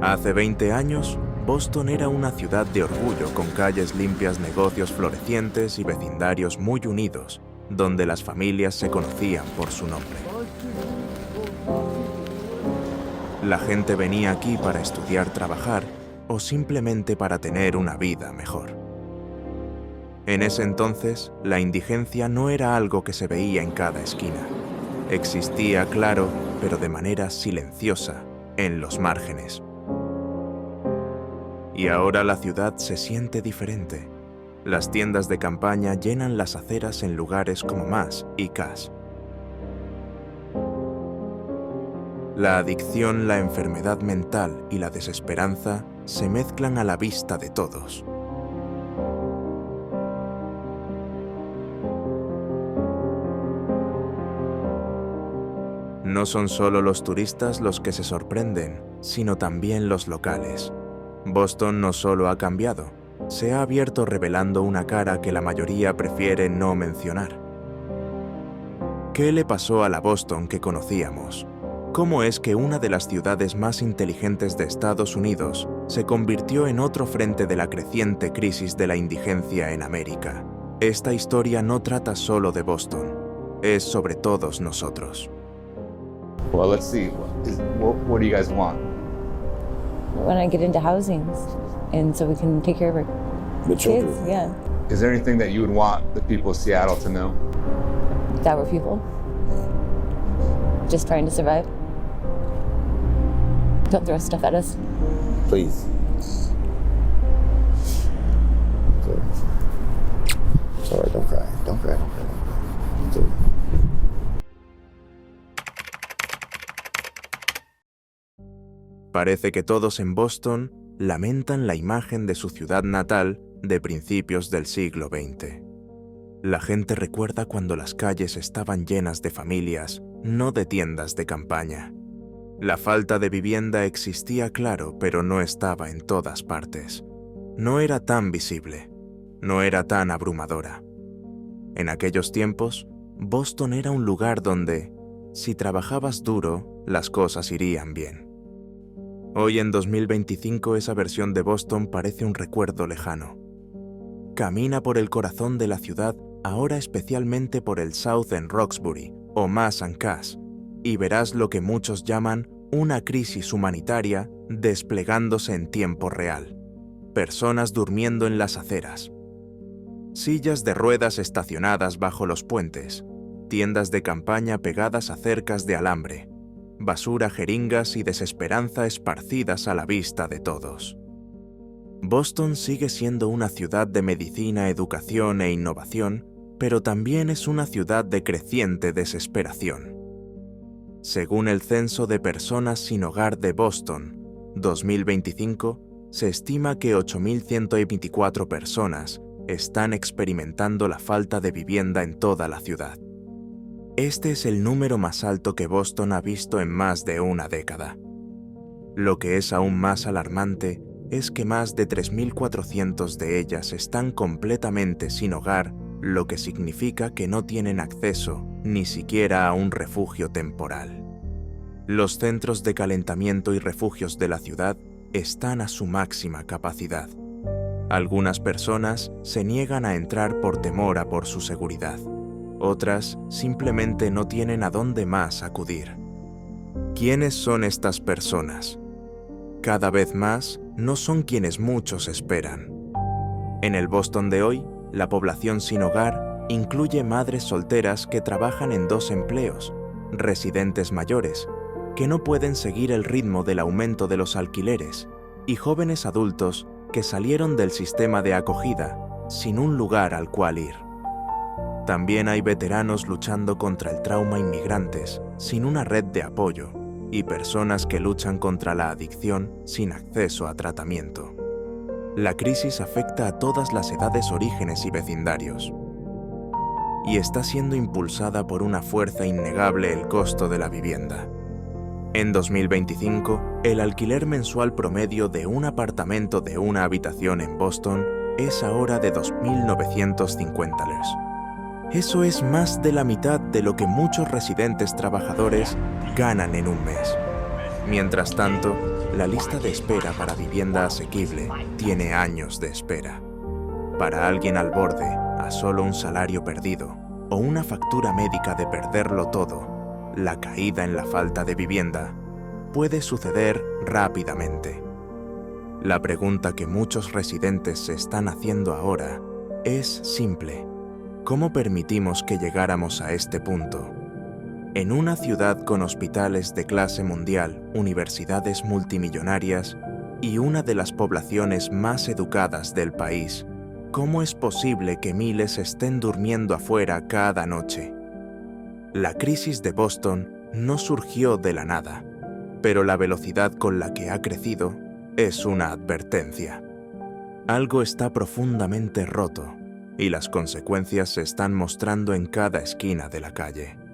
Hace 20 años, Boston era una ciudad de orgullo con calles limpias, negocios florecientes y vecindarios muy unidos, donde las familias se conocían por su nombre. La gente venía aquí para estudiar, trabajar o simplemente para tener una vida mejor. En ese entonces, la indigencia no era algo que se veía en cada esquina. Existía, claro, pero de manera silenciosa, en los márgenes. Y ahora la ciudad se siente diferente. Las tiendas de campaña llenan las aceras en lugares como Mass y Cass. La adicción, la enfermedad mental y la desesperanza se mezclan a la vista de todos. No son solo los turistas los que se sorprenden, sino también los locales. Boston no solo ha cambiado, se ha abierto revelando una cara que la mayoría prefiere no mencionar. ¿Qué le pasó a la Boston que conocíamos? ¿Cómo es que una de las ciudades más inteligentes de Estados Unidos se convirtió en otro frente de la creciente crisis de la indigencia en América? Esta historia no trata solo de Boston, es sobre todos nosotros. Well, let's see. What do you guys want? When I get into housing, and so we can take care of our The kids. children. Yeah, Is there anything that you would want the people of Seattle to know? that we're people just trying to survive. Don't throw stuff at us. Please. It's all right, don't cry. Don't cry, don't cry. It's okay. Parece que todos en Boston lamentan la imagen de su ciudad natal de principios del siglo XX. La gente recuerda cuando las calles estaban llenas de familias, no de tiendas de campaña. La falta de vivienda existía, claro, pero no estaba en todas partes. No era tan visible, no era tan abrumadora. En aquellos tiempos, Boston era un lugar donde, si trabajabas duro, las cosas irían bien. Hoy en 2025 esa versión de Boston parece un recuerdo lejano. Camina por el corazón de la ciudad, ahora especialmente por el South en Roxbury o Mass and Cass, y verás lo que muchos llaman una crisis humanitaria desplegándose en tiempo real. Personas durmiendo en las aceras. Sillas de ruedas estacionadas bajo los puentes, tiendas de campaña pegadas a cercas de alambre, basura, jeringas y desesperanza esparcidas a la vista de todos. Boston sigue siendo una ciudad de medicina, educación e innovación, pero también es una ciudad de creciente desesperación. Según el Censo de Personas sin Hogar de Boston, 2025, se estima que 8.124 personas están experimentando la falta de vivienda en toda la ciudad. Este es el número más alto que Boston ha visto en más de una década. Lo que es aún más alarmante es que más de 3.400 de ellas están completamente sin hogar, lo que significa que no tienen acceso ni siquiera a un refugio temporal. Los centros de calentamiento y refugios de la ciudad están a su máxima capacidad. Algunas personas se niegan a entrar por temor a por su seguridad. Otras simplemente no tienen a dónde más acudir. ¿Quiénes son estas personas? Cada vez más, no son quienes muchos esperan. En el Boston de hoy, la población sin hogar incluye madres solteras que trabajan en 2 empleos, residentes mayores, que no pueden seguir el ritmo del aumento de los alquileres, y jóvenes adultos que salieron del sistema de acogida sin un lugar al cual ir. También hay veteranos luchando contra el trauma, inmigrantes sin una red de apoyo y personas que luchan contra la adicción sin acceso a tratamiento. La crisis afecta a todas las edades, orígenes y vecindarios. Y está siendo impulsada por una fuerza innegable: el costo de la vivienda. En 2025, el alquiler mensual promedio de un apartamento de una habitación en Boston es ahora de $2.950. Eso es más de la mitad de lo que muchos residentes trabajadores ganan en un mes. Mientras tanto, la lista de espera para vivienda asequible tiene años de espera. Para alguien al borde, a solo un salario perdido o una factura médica de perderlo todo, la caída en la falta de vivienda puede suceder rápidamente. La pregunta que muchos residentes se están haciendo ahora es simple. ¿Cómo permitimos que llegáramos a este punto? En una ciudad con hospitales de clase mundial, universidades multimillonarias y una de las poblaciones más educadas del país, ¿cómo es posible que miles estén durmiendo afuera cada noche? La crisis de Boston no surgió de la nada, pero la velocidad con la que ha crecido es una advertencia. Algo está profundamente roto y las consecuencias se están mostrando en cada esquina de la calle.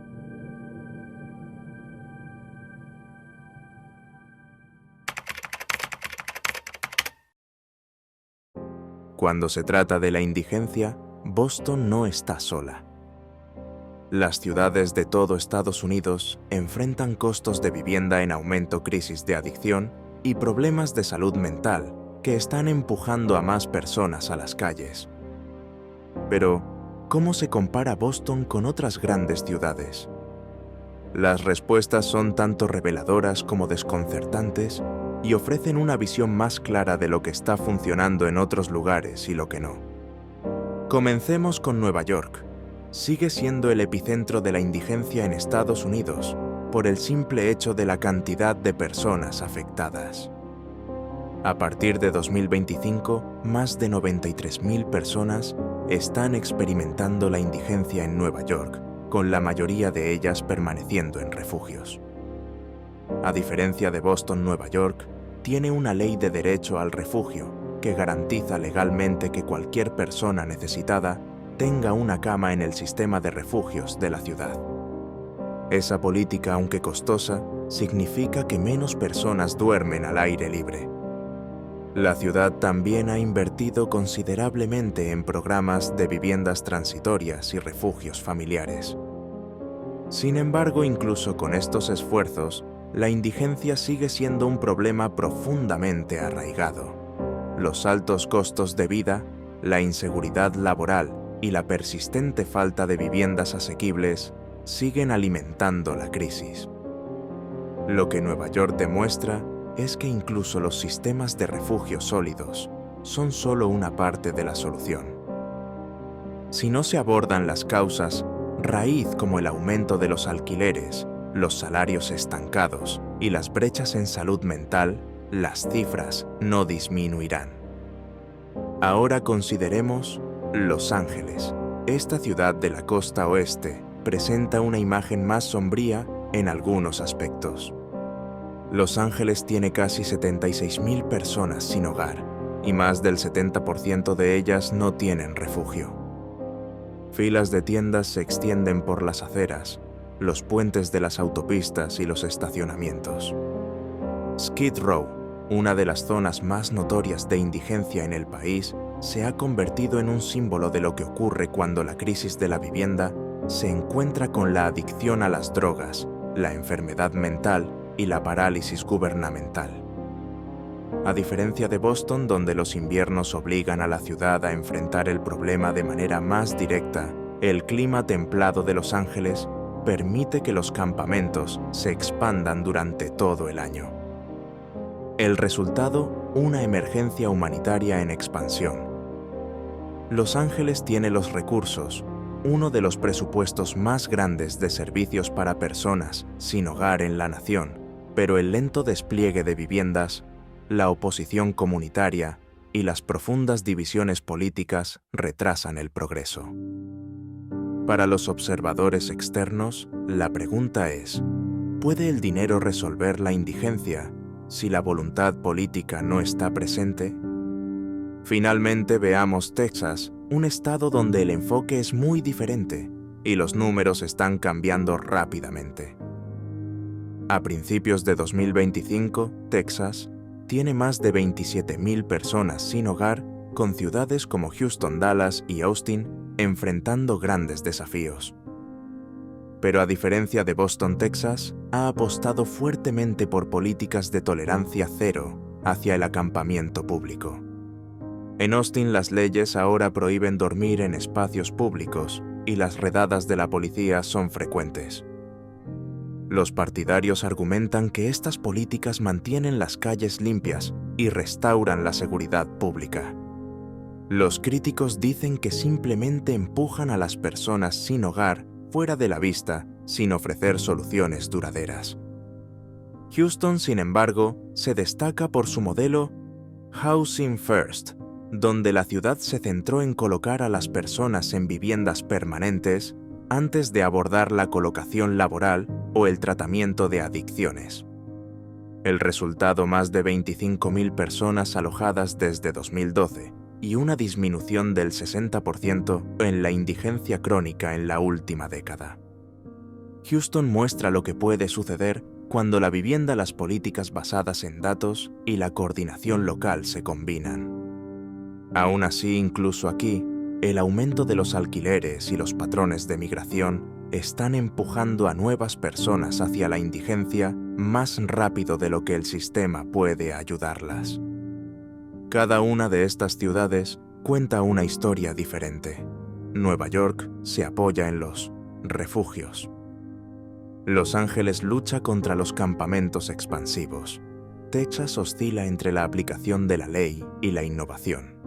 Cuando se trata de la indigencia, Boston no está sola. Las ciudades de todo Estados Unidos enfrentan costos de vivienda en aumento, crisis de adicción y problemas de salud mental que están empujando a más personas a las calles. Pero, ¿cómo se compara Boston con otras grandes ciudades? Las respuestas son tanto reveladoras como desconcertantes y ofrecen una visión más clara de lo que está funcionando en otros lugares y lo que no. Comencemos con Nueva York. Sigue siendo el epicentro de la indigencia en Estados Unidos por el simple hecho de la cantidad de personas afectadas. A partir de 2025, más de 93.000 personas están experimentando la indigencia en Nueva York, con la mayoría de ellas permaneciendo en refugios. A diferencia de Boston, Nueva York tiene una ley de derecho al refugio que garantiza legalmente que cualquier persona necesitada tenga una cama en el sistema de refugios de la ciudad. Esa política, aunque costosa, significa que menos personas duermen al aire libre. La ciudad también ha invertido considerablemente en programas de viviendas transitorias y refugios familiares. Sin embargo, incluso con estos esfuerzos, la indigencia sigue siendo un problema profundamente arraigado. Los altos costos de vida, la inseguridad laboral y la persistente falta de viviendas asequibles siguen alimentando la crisis. Lo que Nueva York demuestra es que incluso los sistemas de refugio sólidos son solo una parte de la solución. Si no se abordan las causas raíz como el aumento de los alquileres, los salarios estancados y las brechas en salud mental, las cifras no disminuirán. Ahora consideremos Los Ángeles. Esta ciudad de la costa oeste presenta una imagen más sombría en algunos aspectos. Los Ángeles tiene casi 76.000 personas sin hogar y más del 70% de ellas no tienen refugio. Filas de tiendas se extienden por las aceras, los puentes de las autopistas y los estacionamientos. Skid Row, una de las zonas más notorias de indigencia en el país, se ha convertido en un símbolo de lo que ocurre cuando la crisis de la vivienda se encuentra con la adicción a las drogas, la enfermedad mental y la parálisis gubernamental. A diferencia de Boston, donde los inviernos obligan a la ciudad a enfrentar el problema de manera más directa, el clima templado de Los Ángeles permite que los campamentos se expandan durante todo el año. El resultado, una emergencia humanitaria en expansión. Los Ángeles tiene los recursos, uno de los presupuestos más grandes de servicios para personas sin hogar en la nación, pero el lento despliegue de viviendas, la oposición comunitaria y las profundas divisiones políticas retrasan el progreso. Para los observadores externos, la pregunta es, ¿puede el dinero resolver la indigencia si la voluntad política no está presente? Finalmente veamos Texas, un estado donde el enfoque es muy diferente y los números están cambiando rápidamente. A principios de 2025, Texas tiene más de 27.000 personas sin hogar, con ciudades como Houston, Dallas y Austin enfrentando grandes desafíos. Pero a diferencia de Boston, Texas, ha apostado fuertemente por políticas de tolerancia cero hacia el acampamiento público. En Austin, las leyes ahora prohíben dormir en espacios públicos y las redadas de la policía son frecuentes. Los partidarios argumentan que estas políticas mantienen las calles limpias y restauran la seguridad pública. Los críticos dicen que simplemente empujan a las personas sin hogar fuera de la vista sin ofrecer soluciones duraderas. Houston, sin embargo, se destaca por su modelo Housing First, donde la ciudad se centró en colocar a las personas en viviendas permanentes antes de abordar la colocación laboral o el tratamiento de adicciones. El resultado: más de 25.000 personas alojadas desde 2012 y una disminución del 60% en la indigencia crónica en la última década. Houston muestra lo que puede suceder cuando la vivienda, las políticas basadas en datos y la coordinación local se combinan. Aún así, incluso aquí, el aumento de los alquileres y los patrones de migración están empujando a nuevas personas hacia la indigencia más rápido de lo que el sistema puede ayudarlas. Cada una de estas ciudades cuenta una historia diferente. Nueva York se apoya en los refugios. Los Ángeles lucha contra los campamentos expansivos. Texas oscila entre la aplicación de la ley y la innovación.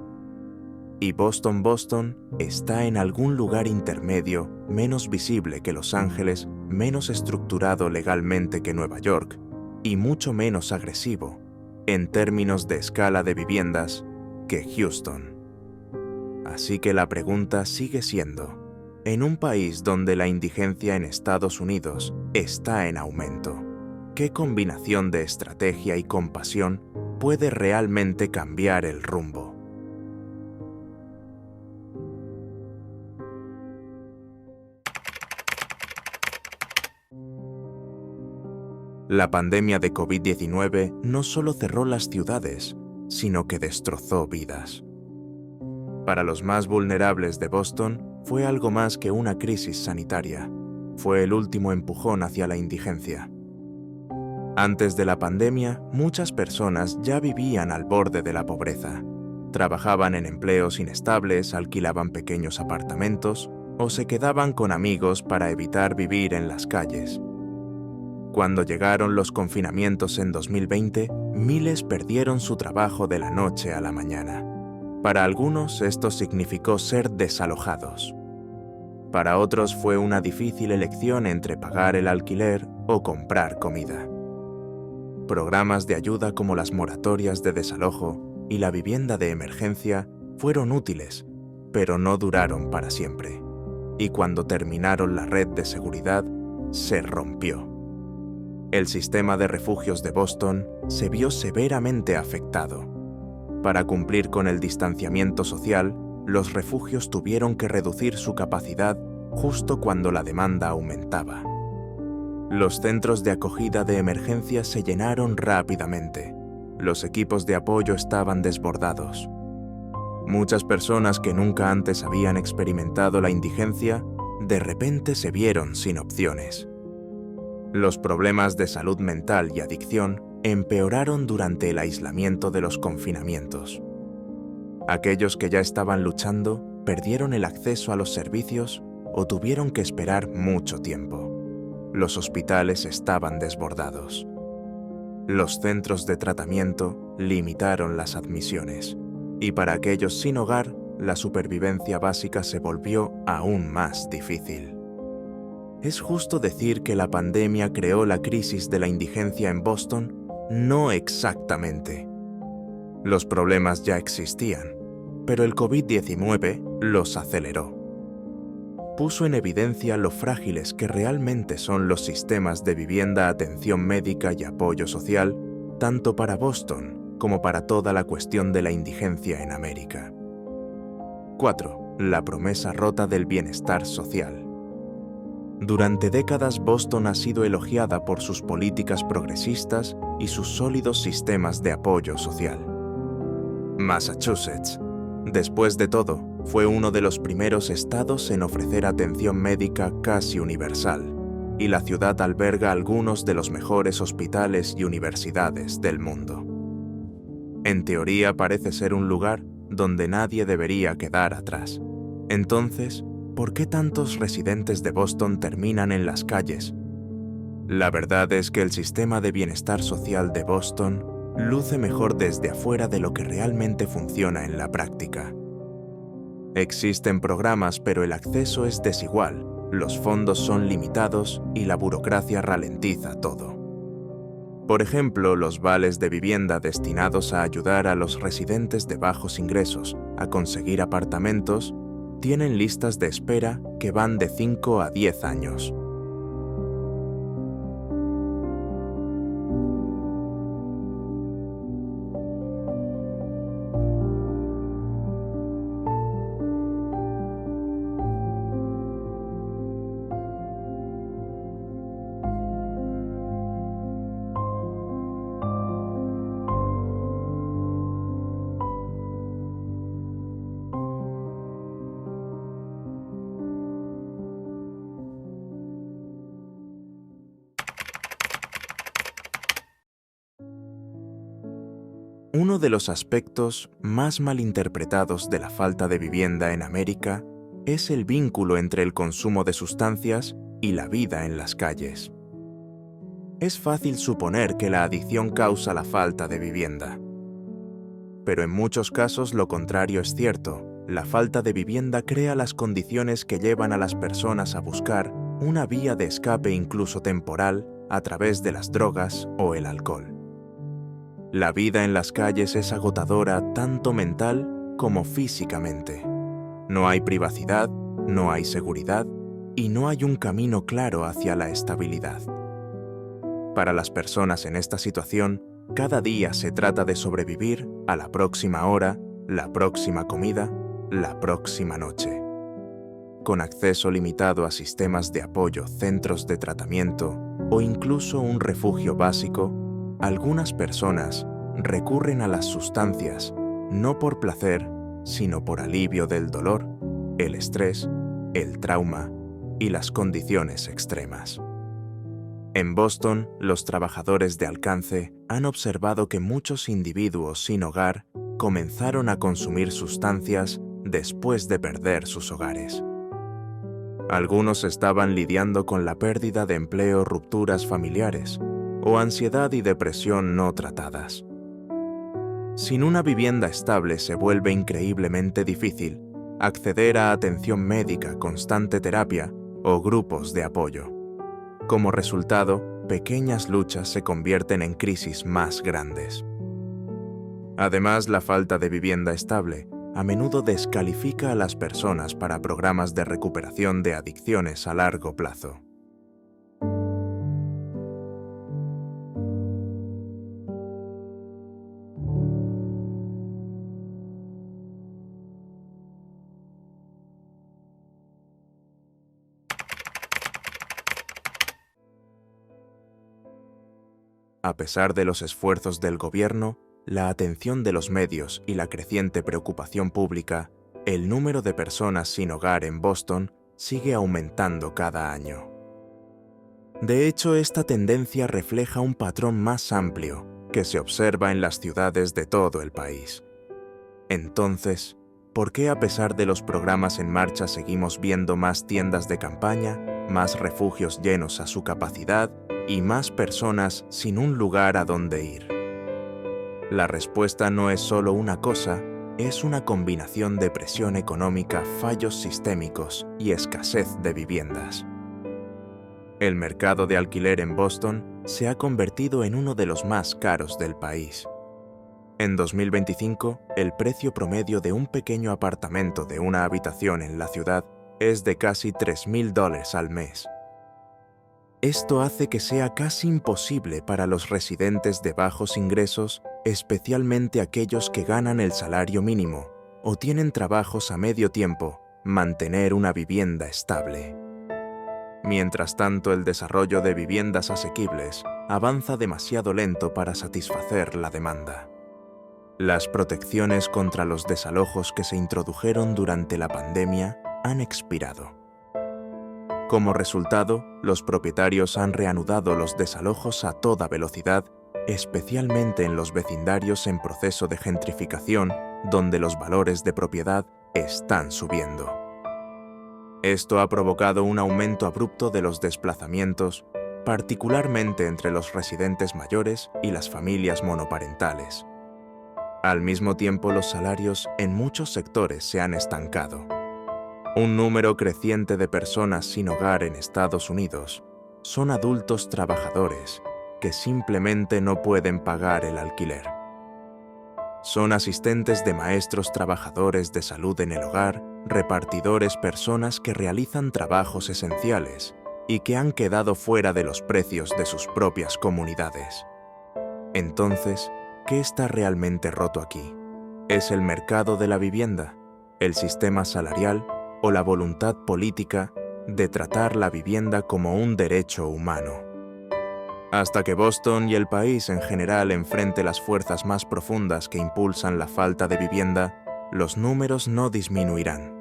Y Boston está en algún lugar intermedio, menos visible que Los Ángeles, menos estructurado legalmente que Nueva York y mucho menos agresivo, en términos de escala de viviendas, que Houston. Así que la pregunta sigue siendo, en un país donde la indigencia en Estados Unidos está en aumento, ¿qué combinación de estrategia y compasión puede realmente cambiar el rumbo? La pandemia de COVID-19 no solo cerró las ciudades, sino que destrozó vidas. Para los más vulnerables de Boston, fue algo más que una crisis sanitaria. Fue el último empujón hacia la indigencia. Antes de la pandemia, muchas personas ya vivían al borde de la pobreza. Trabajaban en empleos inestables, alquilaban pequeños apartamentos o se quedaban con amigos para evitar vivir en las calles. Cuando llegaron los confinamientos en 2020, miles perdieron su trabajo de la noche a la mañana. Para algunos esto significó ser desalojados. Para otros fue una difícil elección entre pagar el alquiler o comprar comida. Programas de ayuda como las moratorias de desalojo y la vivienda de emergencia fueron útiles, pero no duraron para siempre. Y cuando terminaron, la red de seguridad se rompió. El sistema de refugios de Boston se vio severamente afectado. Para cumplir con el distanciamiento social, los refugios tuvieron que reducir su capacidad justo cuando la demanda aumentaba. Los centros de acogida de emergencia se llenaron rápidamente. Los equipos de apoyo estaban desbordados. Muchas personas que nunca antes habían experimentado la indigencia, de repente se vieron sin opciones. Los problemas de salud mental y adicción empeoraron durante el aislamiento de los confinamientos. Aquellos que ya estaban luchando perdieron el acceso a los servicios o tuvieron que esperar mucho tiempo. Los hospitales estaban desbordados. Los centros de tratamiento limitaron las admisiones. Y para aquellos sin hogar, la supervivencia básica se volvió aún más difícil. ¿Es justo decir que la pandemia creó la crisis de la indigencia en Boston? No exactamente. Los problemas ya existían, pero el COVID-19 los aceleró. Puso en evidencia lo frágiles que realmente son los sistemas de vivienda, atención médica y apoyo social, tanto para Boston como para toda la cuestión de la indigencia en América. 4. La promesa rota del bienestar social. Durante décadas, Boston ha sido elogiada por sus políticas progresistas y sus sólidos sistemas de apoyo social. Massachusetts, después de todo, fue uno de los primeros estados en ofrecer atención médica casi universal, y la ciudad alberga algunos de los mejores hospitales y universidades del mundo. En teoría parece ser un lugar donde nadie debería quedar atrás. Entonces, ¿por qué tantos residentes de Boston terminan en las calles? La verdad es que el sistema de bienestar social de Boston luce mejor desde afuera de lo que realmente funciona en la práctica. Existen programas, pero el acceso es desigual, los fondos son limitados y la burocracia ralentiza todo. Por ejemplo, los vales de vivienda destinados a ayudar a los residentes de bajos ingresos a conseguir apartamentos tienen listas de espera que van de 5 a 10 años. Uno de los aspectos más malinterpretados de la falta de vivienda en América es el vínculo entre el consumo de sustancias y la vida en las calles. Es fácil suponer que la adicción causa la falta de vivienda. Pero en muchos casos lo contrario es cierto. La falta de vivienda crea las condiciones que llevan a las personas a buscar una vía de escape incluso temporal a través de las drogas o el alcohol. La vida en las calles es agotadora tanto mental como físicamente. No hay privacidad, no hay seguridad y no hay un camino claro hacia la estabilidad. Para las personas en esta situación, cada día se trata de sobrevivir a la próxima hora, la próxima comida, la próxima noche. Con acceso limitado a sistemas de apoyo, centros de tratamiento o incluso un refugio básico, algunas personas recurren a las sustancias no por placer, sino por alivio del dolor, el estrés, el trauma y las condiciones extremas. En Boston, los trabajadores de alcance han observado que muchos individuos sin hogar comenzaron a consumir sustancias después de perder sus hogares. Algunos estaban lidiando con la pérdida de empleo, rupturas familiares o ansiedad y depresión no tratadas. Sin una vivienda estable se vuelve increíblemente difícil acceder a atención médica, constante terapia o grupos de apoyo. Como resultado, pequeñas luchas se convierten en crisis más grandes. Además, la falta de vivienda estable a menudo descalifica a las personas para programas de recuperación de adicciones a largo plazo. A pesar de los esfuerzos del gobierno, la atención de los medios y la creciente preocupación pública, el número de personas sin hogar en Boston sigue aumentando cada año. De hecho, esta tendencia refleja un patrón más amplio que se observa en las ciudades de todo el país. Entonces, ¿por qué a pesar de los programas en marcha seguimos viendo más tiendas de campaña, más refugios llenos a su capacidad y más personas sin un lugar a donde ir? La respuesta no es solo una cosa, es una combinación de presión económica, fallos sistémicos y escasez de viviendas. El mercado de alquiler en Boston se ha convertido en uno de los más caros del país. En 2025, el precio promedio de un pequeño apartamento de una habitación en la ciudad es de casi $3,000 al mes. Esto hace que sea casi imposible para los residentes de bajos ingresos, especialmente aquellos que ganan el salario mínimo o tienen trabajos a medio tiempo, mantener una vivienda estable. Mientras tanto, el desarrollo de viviendas asequibles avanza demasiado lento para satisfacer la demanda. Las protecciones contra los desalojos que se introdujeron durante la pandemia han expirado. Como resultado, los propietarios han reanudado los desalojos a toda velocidad, especialmente en los vecindarios en proceso de gentrificación, donde los valores de propiedad están subiendo. Esto ha provocado un aumento abrupto de los desplazamientos, particularmente entre los residentes mayores y las familias monoparentales. Al mismo tiempo, los salarios en muchos sectores se han estancado. Un número creciente de personas sin hogar en Estados Unidos son adultos trabajadores que simplemente no pueden pagar el alquiler. Son asistentes de maestros, trabajadores de salud en el hogar, repartidores, personas que realizan trabajos esenciales y que han quedado fuera de los precios de sus propias comunidades. Entonces, ¿qué está realmente roto aquí? ¿Es el mercado de la vivienda, el sistema salarial o la voluntad política de tratar la vivienda como un derecho humano? Hasta que Boston y el país en general enfrente las fuerzas más profundas que impulsan la falta de vivienda, los números no disminuirán.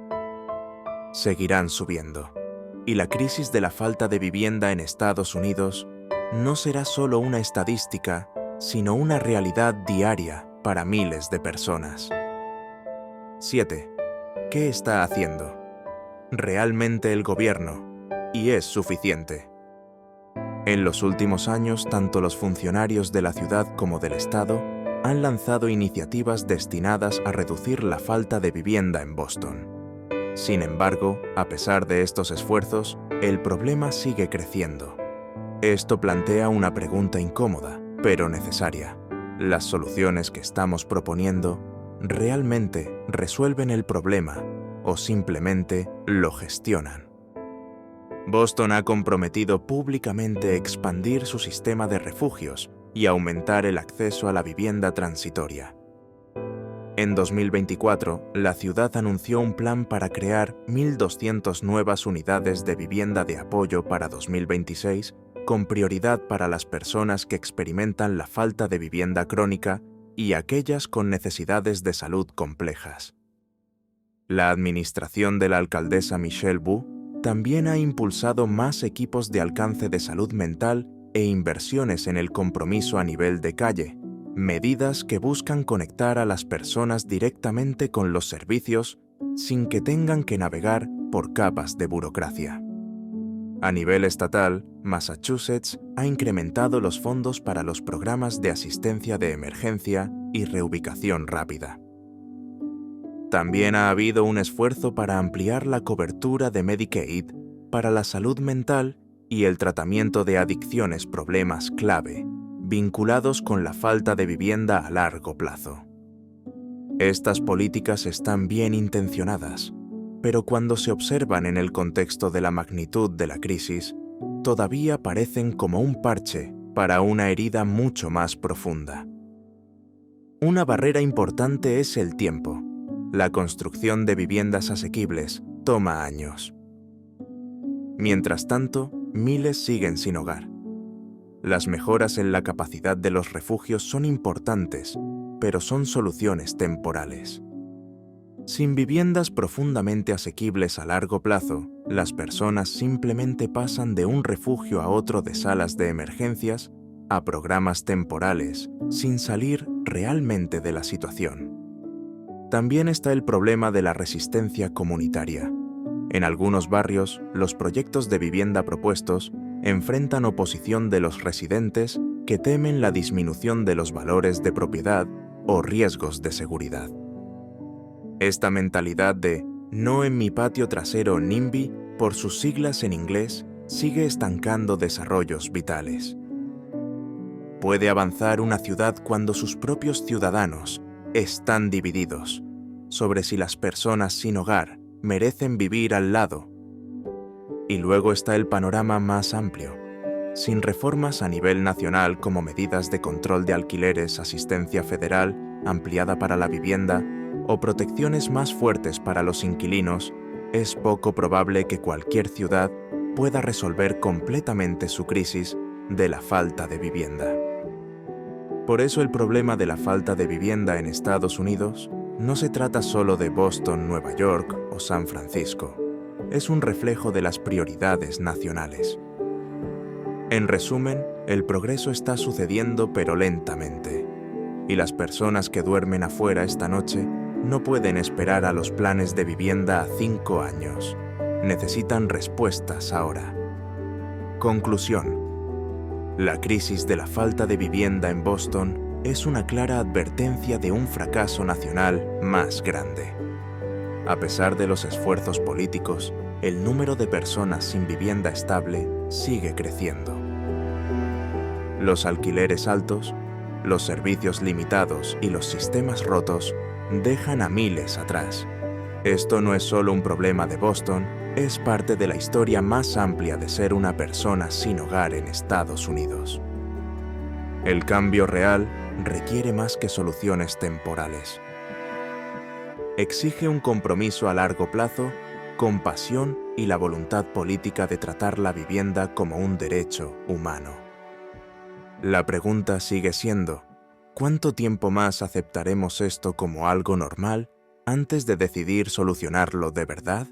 Seguirán subiendo. Y la crisis de la falta de vivienda en Estados Unidos no será solo una estadística, sino una realidad diaria para miles de personas. 7. ¿Qué está haciendo? Realmente el gobierno, y es suficiente. En los últimos años, tanto los funcionarios de la ciudad como del Estado han lanzado iniciativas destinadas a reducir la falta de vivienda en Boston. Sin embargo, a pesar de estos esfuerzos, el problema sigue creciendo. Esto plantea una pregunta incómoda, pero necesaria. ¿Las soluciones que estamos proponiendo realmente resuelven el problema o simplemente lo gestionan? Boston ha comprometido públicamente expandir su sistema de refugios y aumentar el acceso a la vivienda transitoria. En 2024, la ciudad anunció un plan para crear 1.200 nuevas unidades de vivienda de apoyo para 2026, con prioridad para las personas que experimentan la falta de vivienda crónica y aquellas con necesidades de salud complejas. La administración de la alcaldesa Michelle Wu también ha impulsado más equipos de alcance de salud mental e inversiones en el compromiso a nivel de calle, medidas que buscan conectar a las personas directamente con los servicios sin que tengan que navegar por capas de burocracia. A nivel estatal, Massachusetts ha incrementado los fondos para los programas de asistencia de emergencia y reubicación rápida. También ha habido un esfuerzo para ampliar la cobertura de Medicaid para la salud mental y el tratamiento de adicciones, problemas clave, vinculados con la falta de vivienda a largo plazo. Estas políticas están bien intencionadas, pero cuando se observan en el contexto de la magnitud de la crisis, todavía parecen como un parche para una herida mucho más profunda. Una barrera importante es el tiempo. La construcción de viviendas asequibles toma años. Mientras tanto, miles siguen sin hogar. Las mejoras en la capacidad de los refugios son importantes, pero son soluciones temporales. Sin viviendas profundamente asequibles a largo plazo, las personas simplemente pasan de un refugio a otro, de salas de emergencias a programas temporales, sin salir realmente de la situación. También está el problema de la resistencia comunitaria. En algunos barrios, los proyectos de vivienda propuestos enfrentan oposición de los residentes que temen la disminución de los valores de propiedad o riesgos de seguridad. Esta mentalidad de "no en mi patio trasero", NIMBY, por sus siglas en inglés, sigue estancando desarrollos vitales. Puede avanzar una ciudad cuando sus propios ciudadanos están divididos sobre si las personas sin hogar merecen vivir al lado. Y luego está el panorama más amplio. Sin reformas a nivel nacional como medidas de control de alquileres, asistencia federal ampliada para la vivienda o protecciones más fuertes para los inquilinos, es poco probable que cualquier ciudad pueda resolver completamente su crisis de la falta de vivienda. Por eso el problema de la falta de vivienda en Estados Unidos no se trata solo de Boston, Nueva York o San Francisco. es un reflejo de las prioridades nacionales. En resumen, el progreso está sucediendo pero lentamente, y las personas que duermen afuera esta noche no pueden esperar a los planes de vivienda a 5 años. Necesitan respuestas ahora. Conclusión. La crisis de la falta de vivienda en Boston es una clara advertencia de un fracaso nacional más grande. A pesar de los esfuerzos políticos, el número de personas sin vivienda estable sigue creciendo. Los alquileres altos, los servicios limitados y los sistemas rotos dejan a miles atrás. Esto no es solo un problema de Boston, es parte de la historia más amplia de ser una persona sin hogar en Estados Unidos. El cambio real requiere más que soluciones temporales. Exige un compromiso a largo plazo, compasión y la voluntad política de tratar la vivienda como un derecho humano. La pregunta sigue siendo, ¿cuánto tiempo más aceptaremos esto como algo normal antes de decidir solucionarlo de verdad?